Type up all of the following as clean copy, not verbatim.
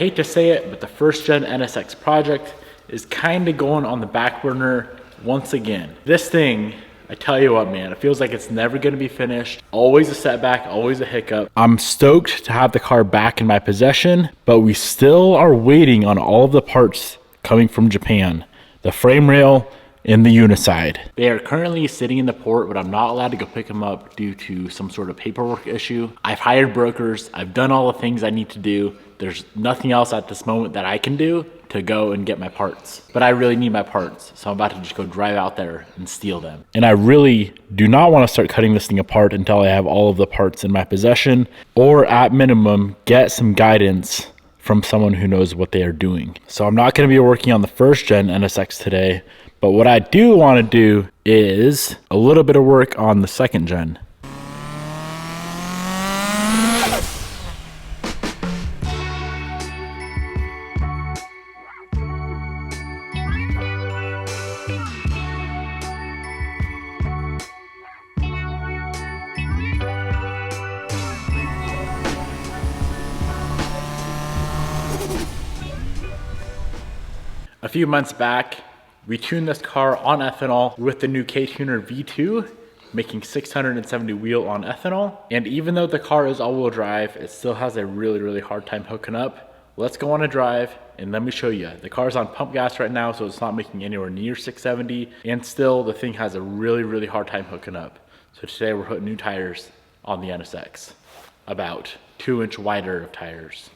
hate to say it, but the first gen NSX project is kind of going on the back burner once again. This thing, I tell you what, man, it feels like it's never gonna be finished. Always a setback, always a hiccup. I'm stoked to have the car back in my possession, but we still are waiting on all of the parts coming from Japan. The frame rail and the uniside. They are currently sitting in the port, but I'm not allowed to go pick them up due to some sort of paperwork issue. I've hired brokers. I've done all the things I need to do. There's nothing else at this moment that I can do to go and get my parts. But I really need my parts, so I'm about to just go drive out there and steal them. And I really do not want to start cutting this thing apart until I have all of the parts in my possession, or at minimum, get some guidance from someone who knows what they are doing. So I'm not going to be working on the first gen NSX today, but what I do want to do is a little bit of work on the second gen. A few months back, we tuned this car on ethanol with the new K-Tuner V2, making 670 wheel on ethanol. And even though the car is all-wheel drive, it still has a really hard time hooking up. Let's go on a drive and let me show you. The car's on pump gas right now, so it's not making anywhere near 670. And still, the thing has a really hard time hooking up. So today we're putting new tires on the NSX. About 2-inch wider of tires.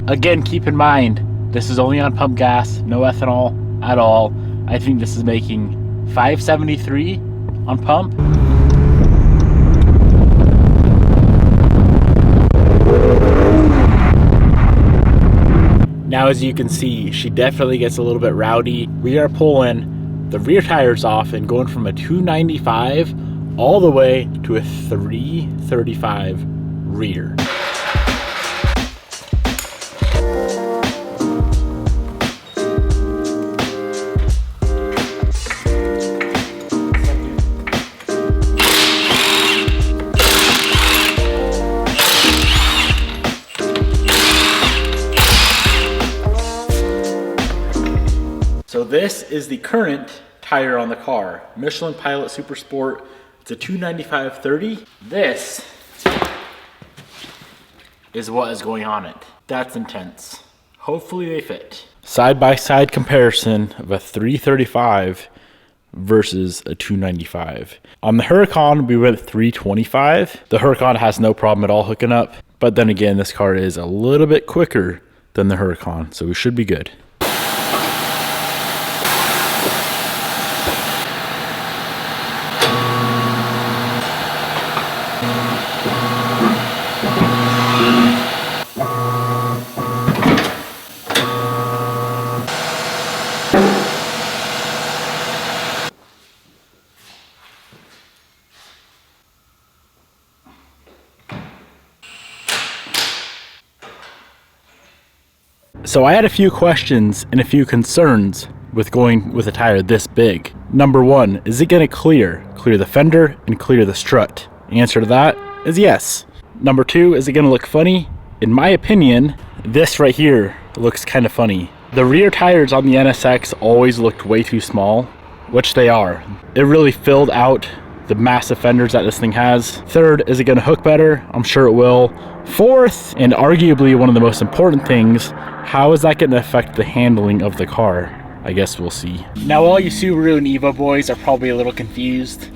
Again, keep in mind, this is only on pump gas, no ethanol at all. I think this is making 573 on pump. Now, as you can see, she definitely gets a little bit rowdy. We are pulling the rear tires off and going from a 295 all the way to a 335 rear. So this is the current tire on the car, Michelin Pilot Super Sport. It's a 295/30. This is what is going on it. That's intense. Hopefully they fit. Side-by-side comparison of a 335 versus a 295. On the Huracan, we went 325. The Huracan has no problem at all hooking up, but then again, this car is a little bit quicker than the Huracan, so we should be good. So I had a few questions and a few concerns with going with a tire this big. Number one, is it gonna clear the fender and clear the strut? The answer to that is yes. Number two, is it gonna look funny? In my opinion, this right here looks kind of funny. The rear tires on the NSX always looked way too small, which they are. It really filled out the massive fenders that this thing has. Third, is it gonna hook better? I'm sure it will. Fourth, and arguably one of the most important things, how is that gonna affect the handling of the car? I guess we'll see. Now all you Subaru and Evo boys are probably a little confused,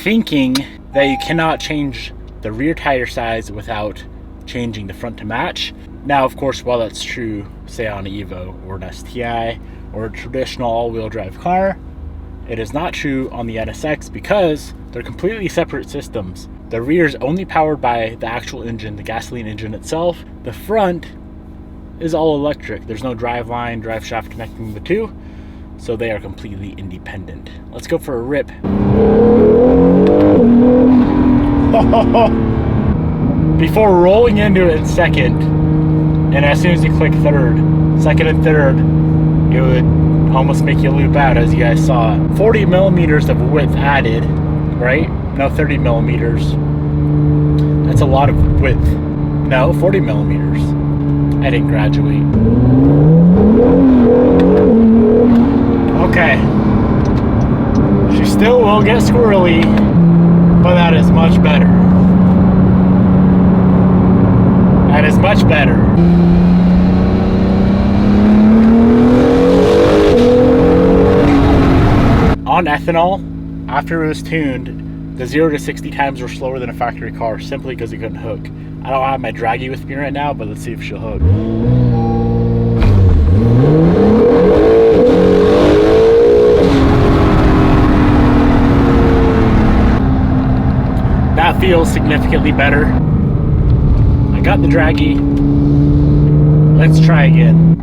thinking that you cannot change the rear tire size without changing the front to match. Now, of course, while that's true, say on an Evo or an STI or a traditional all-wheel drive car, it is not true on the NSX because they're completely separate systems. The rear is only powered by the actual engine, the gasoline engine itself. The front is all electric. There's no drive line, drive shaft connecting the two, so they are completely independent. Let's go for a rip. Before rolling into it in second, and as soon as you click third, second and third, it would almost make you loop out, as you guys saw. 40 millimeters of width added, right? No, 30 millimeters. That's a lot of width. No, 40 millimeters. I didn't graduate. Okay. She still will get squirrely, but that is much better. That is much better. On ethanol, after it was tuned, the 0 to 60 times were slower than a factory car simply because it couldn't hook. I don't have my draggy with me right now, but let's see if she'll hook. That feels significantly better. I got the draggy. Let's try again.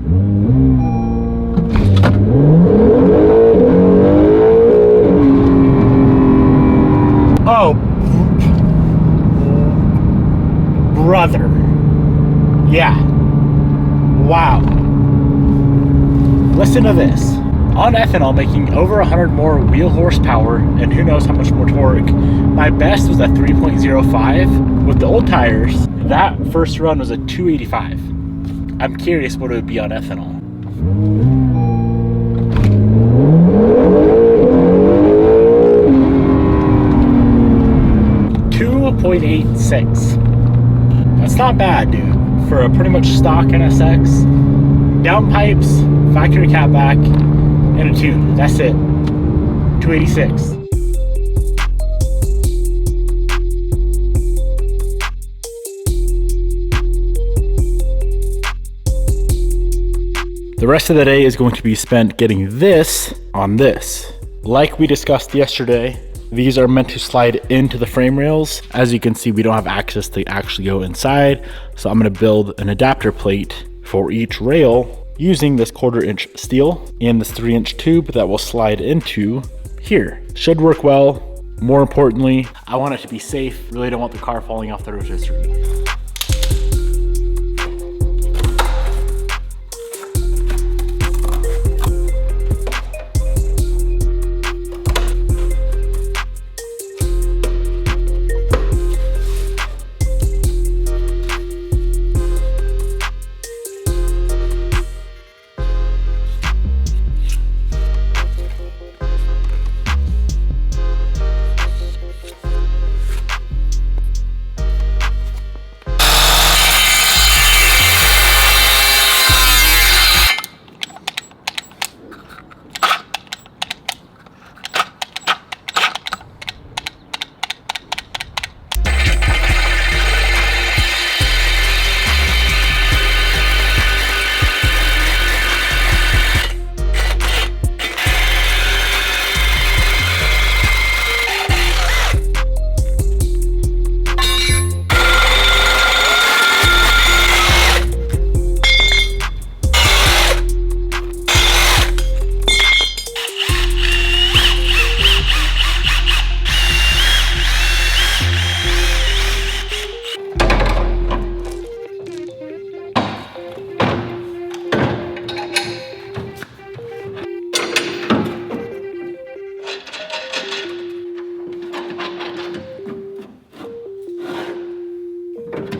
Oh, brother. Yeah. Wow. Listen to this. On ethanol, making over 100 more wheel horsepower and who knows how much more torque. My best was a 3.05. With the old tires, that first run was a 285. I'm curious what it would be on ethanol. .86. That's not bad, dude, for a pretty much stock NSX. Downpipes, factory catback, and a tune. That's it. 286. The rest of the day is going to be spent getting this on this. Like we discussed yesterday, these are meant to slide into the frame rails. As you can see, we don't have access to actually go inside. So I'm gonna build an adapter plate for each rail using this 1/4 inch steel and this 3-inch tube that will slide into here. Should work well. More importantly, I want it to be safe. Really don't want the car falling off the rotisserie.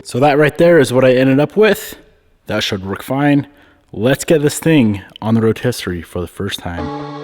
So that right there is what I ended up with. That should work fine. Let's get this thing on the rotisserie for the first time.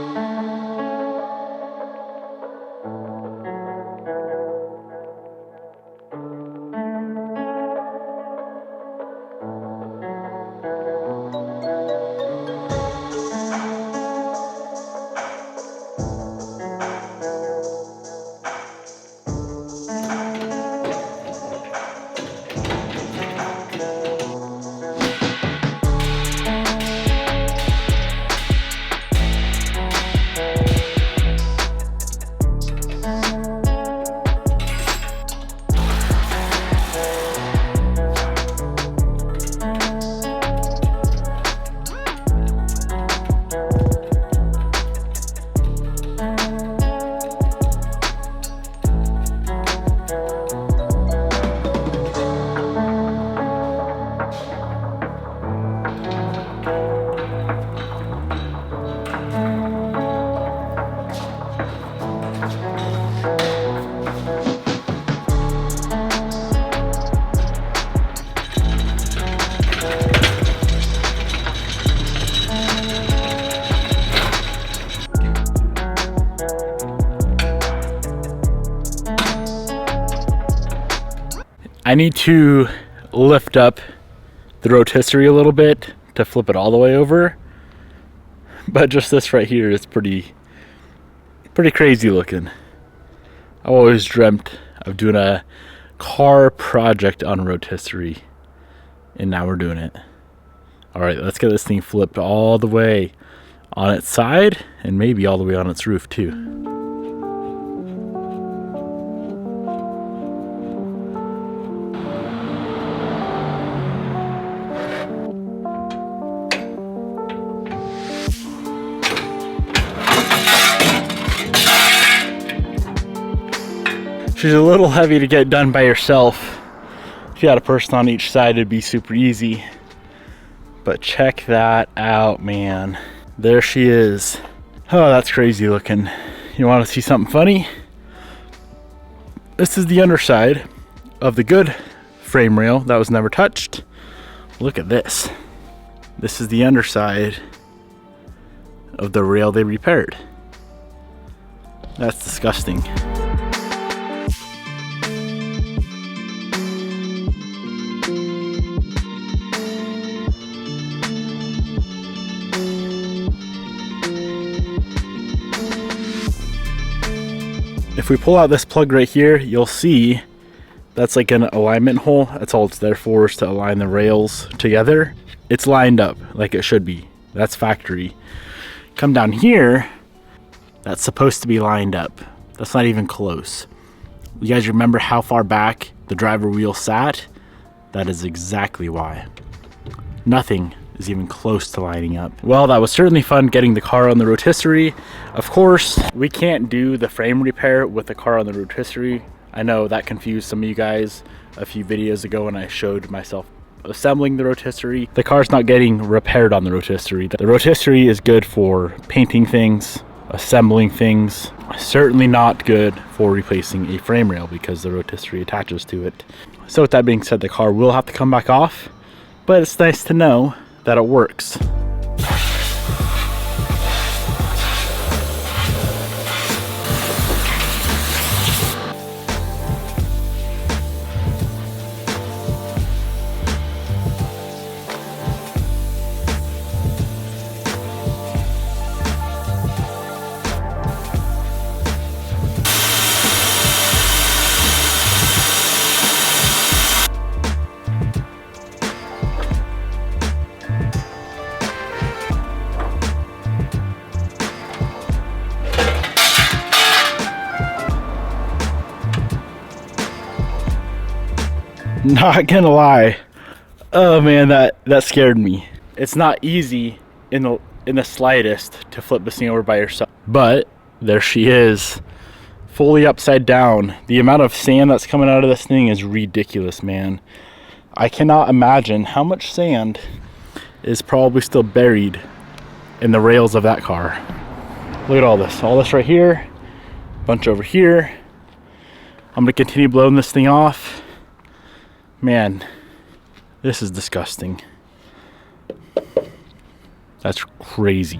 I need to lift up the rotisserie a little bit to flip it all the way over. But just this right here is pretty crazy looking. I always dreamt of doing a car project on a rotisserie, and now we're doing it. All right, let's get this thing flipped all the way on its side and maybe all the way on its roof too. She's a little heavy to get done by yourself. If you had a person on each side, it'd be super easy. But check that out, man. There she is. Oh, that's crazy looking. You want to see something funny? This is the underside of the good frame rail that was never touched. Look at this. This is the underside of the rail they repaired. That's disgusting. If we pull out this plug right here, you'll see that's like an alignment hole. That's all it's there for, is to align the rails together. It's lined up like it should be. That's factory. Come down here, that's supposed to be lined up. That's not even close. You guys remember how far back the driver wheel sat? That is exactly why. Nothing is even close to lining up. Well, that was certainly fun getting the car on the rotisserie. Of course, we can't do the frame repair with the car on the rotisserie. I know that confused some of you guys a few videos ago when I showed myself assembling the rotisserie. The car's not getting repaired on the rotisserie. The rotisserie is good for painting things, assembling things. Certainly not good for replacing a frame rail because the rotisserie attaches to it. So with that being said, the car will have to come back off, but it's nice to know that it works. Not gonna lie, oh man, that scared me. It's not easy in the slightest to flip this thing over by yourself, but there she is, fully upside down. The amount of sand that's coming out of this thing is ridiculous, man. I cannot imagine how much sand is probably still buried in the rails of that car. Look at all this right here, bunch over here. I'm gonna continue blowing this thing off. Man, this is disgusting. That's crazy.